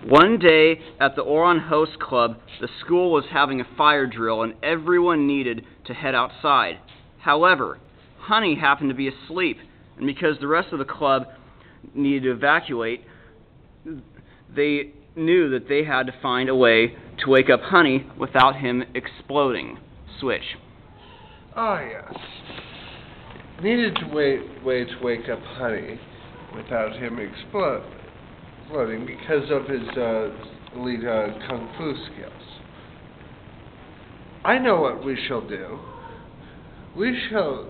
One day at the Ouran Host Club, the school was having a fire drill and everyone needed to head outside. However, Hunny happened to be asleep, and because the rest of the club needed to evacuate, they knew that they had to find a way to wake up Hunny without him exploding. Switch. Ah, yes. Needed to way to wake up Hunny without him exploding because of his elite kung fu skills. I know what we shall do. We shall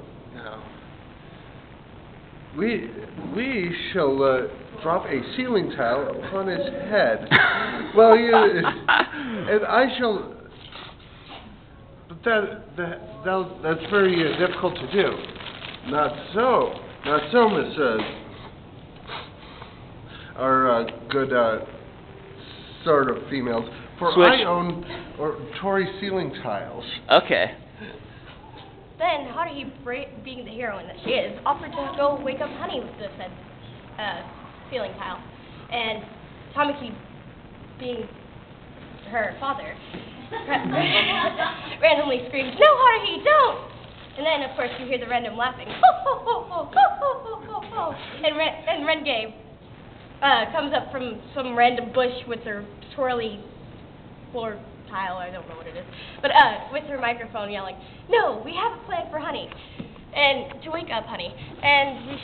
drop a ceiling tile upon his head. Well, and I shall. But that's very difficult to do. Not so, Miss. Our good sort of females. For Switch. I own Tory ceiling tiles. Okay. Then Haruhi, being the heroine that she is, offered to go wake up Hunny with the said ceiling tile. And Tamaki, being her father, randomly screams, "No, Haruhi, don't!" And then, of course, you hear the random laughing. And Renge comes up from some random bush with her twirly floor tile, I don't know what it is, but with her microphone yelling, "No, we have a plan for Hunny, and to wake up Hunny, and we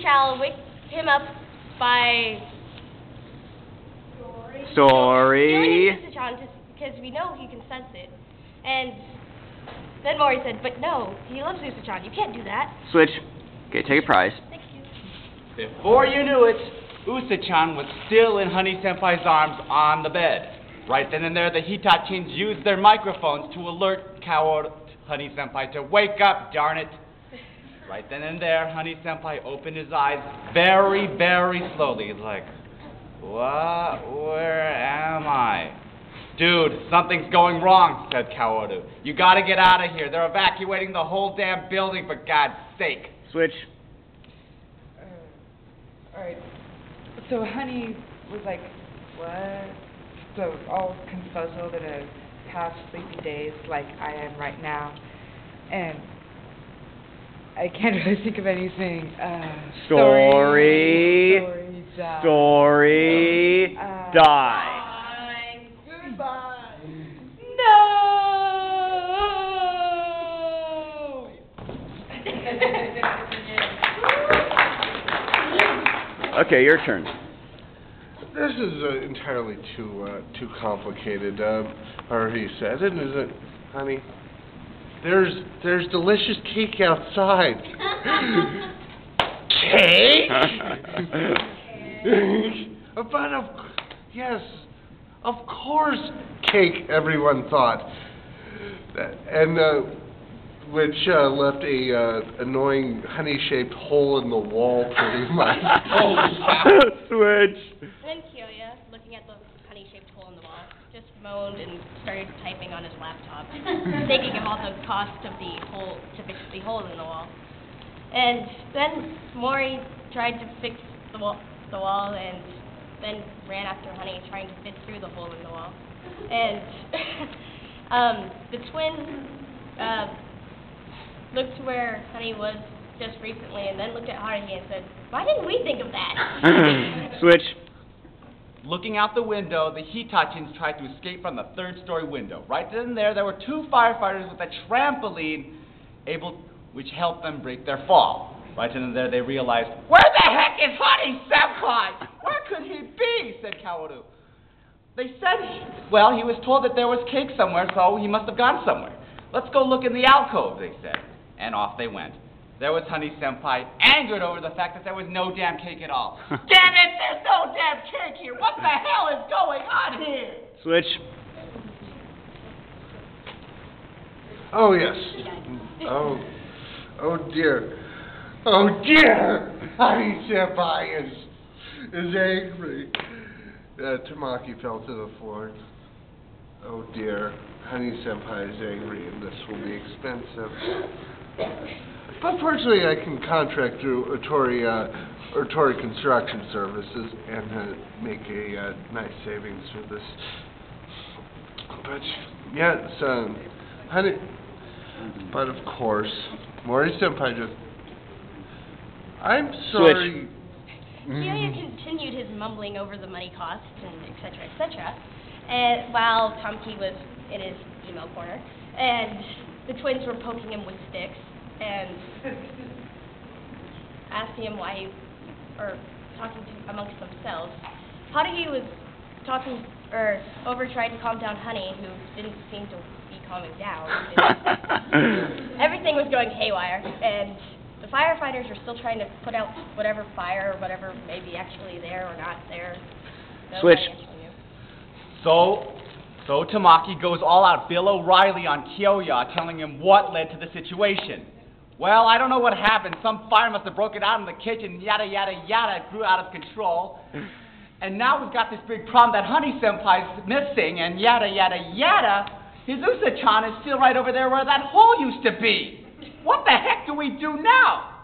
shall wake him up by Story. because we know he can sense it." And then Mori said, "But no, he loves Usa-chan. You can't do that." Switch. Okay, take a prize. Thank you. Before you knew it, Usa-chan was still in Honey-senpai's arms on the bed. Right then and there, the Hitachins used their microphones to alert Kaoru Honey-senpai to wake up, darn it. Right then and there, Honey-senpai opened his eyes very, very slowly. He's like, "What? Where am I?" "Dude, something's going wrong," said Kaoru. "You gotta get out of here. They're evacuating the whole damn building, for God's sake." Switch. Alright. So Hunny was like, "What?" So all confuzzled in a half sleepy daze like I am right now. And I can't really think of anything. Story. Die. Story. Die. Goodbye. No! Okay, your turn. This is entirely too complicated. Or he said, isn't it, honey? There's delicious cake outside. Cake? But yes, of course, cake. Everyone thought, and which left a annoying honey-shaped hole in the wall, pretty much. Switch. Then Kyoya, looking at the honey-shaped hole in the wall, just moaned and started typing on his laptop, thinking of all the cost of the hole to fix the hole in the wall. And then Mori tried to fix the wall, and then ran after Hunny, trying to fit through the hole in the wall. And the twin looked to where Hunny was just recently, and then looked at Haruhi and said, "Why didn't we think of that?" Switch. Looking out the window, the Hitachins tried to escape from the third-story window. Right then and there were two firefighters with a trampoline, which helped them break their fall. Right then and there, they realized, "Where the heck is Honey-senpai? Where could he be?" said Kaoru. They said, well, he was told that there was cake somewhere, so he must have gone somewhere. "Let's go look in the alcove," they said. And off they went. There was Honey-senpai, angered over the fact that there was no damn cake at all. "Damn it, there's no damn cake here! What the hell is going on here?" Switch. Oh, yes. Oh dear. Oh dear! Honey-senpai is angry. Tamaki fell to the floor. Oh dear. Honey-senpai is angry and this will be expensive. But fortunately I can contract through Tori or Tory Construction Services, and make a nice savings with this. But yeah, it's honey. But of course, Mori Senpai just. I'm sorry. Kyoya continued his mumbling over the money costs and etc., and while Tomki was in his emo corner, and the twins were poking him with sticks and asking him why he, or talking to amongst themselves. Haruhi was talking, or over trying to calm down Hunny, who didn't seem to be calming down. Everything was going haywire, and the firefighters were still trying to put out whatever fire or whatever may be actually there or not there. Switch. So Tamaki goes all out Bill O'Reilly on Kyoya, telling him what led to the situation. Well, I don't know what happened. Some fire must have broken out in the kitchen, yada, yada, yada. It grew out of control. And now we've got this big problem that Hunny Senpai's missing, and yada, yada, yada. Hizusa-chan is still right over there where that hole used to be. What the heck do we do now?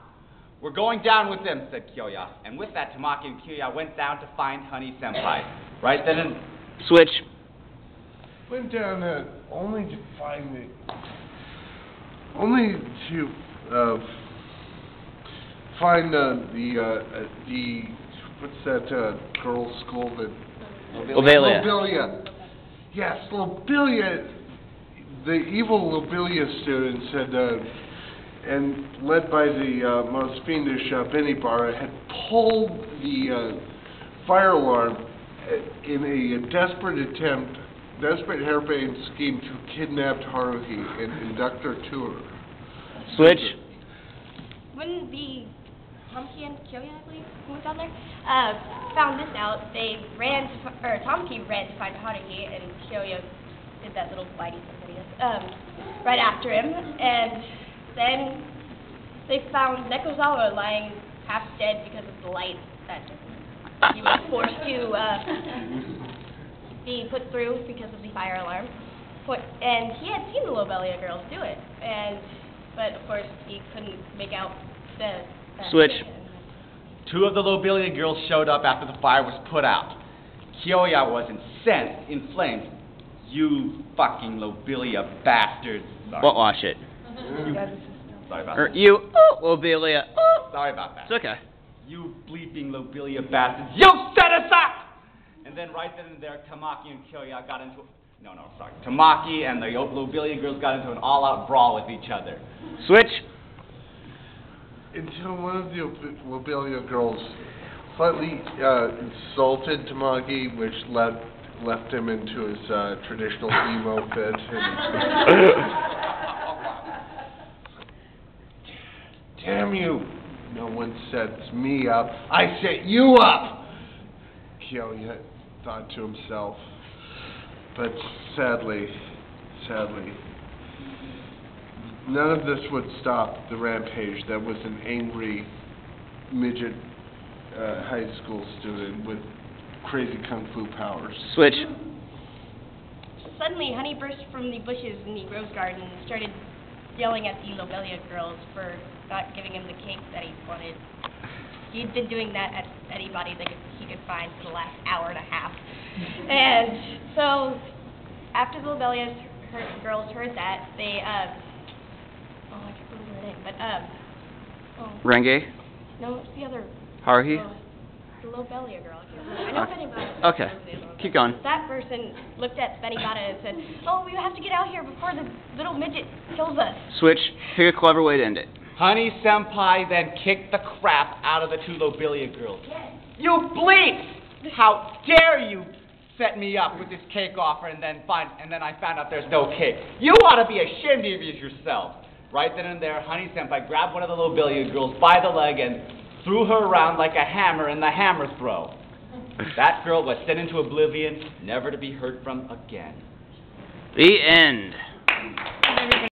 We're going down with them, said Kyoya. And with that, Tamaki and Kyoya went down to find Hunny Senpai. Right then and... Switch. Went down only to find the what's that girls' school that Lobelia. Yes, Lobelia. The evil Lobelia students had and led by the most fiendish Benibara had pulled the fire alarm in a desperate harebrained scheme to kidnap Haruhi and induct her to her. Switch. When the Tomki and Kyoya, I believe, who was down there, found this out, they ran to, or Tomki ran to find Haruhi, and Kyoya did that little bitey thing, right after him, and then they found Nekozawa lying half dead because of the light that he was forced to be put through because of the fire alarm. And he had seen the Lobelia girls do it, but of course he couldn't make out the Switch. Two of the Lobelia girls showed up after the fire was put out. Kyoya was incensed, inflamed. You fucking Lobelia bastards. What wash it? Sorry about that. You, Lobelia. Sorry about that. It's okay. You bleeping Lobelia bastards. You set us up! And then right then and there, Tamaki and Kyoya got into... Tamaki and the Lobelia girls got into an all-out brawl with each other. Switch. Until one of the Lobelia girls slightly insulted Tamaki, which left him into his traditional emo fit. Damn you! No one sets me up. I set you up! Kyoya thought to himself. But sadly, none of this would stop the rampage that was an angry midget high school student with crazy kung fu powers. Switch. Suddenly, Hunny burst from the bushes in the rose garden and started yelling at the Lobelia girls for not giving him the cake that he wanted. He'd been doing that at anybody that he could find for the last hour and a half. And so, after the Lobelia girls heard that, they, I can't remember her name, but, Renge? no, it's the other. Haruhi? The Lobelia girl. I know Benibata. Okay. Keep going. That person looked at Benibata and said, "Oh, we have to get out here before the little midget kills us." Switch. Pick a clever way to end it. Hunny Senpai then kicked the crap out of the two Lobelia girls. Yes. You bleeps! How dare you set me up with this cake offer and then I found out there's no cake. You ought to be ashamed of yourself. Right then and there, Hunny Senpai grabbed one of the Lobelia girls by the leg and threw her around like a hammer in the hammer throw. That girl was sent into oblivion, never to be heard from again. The end.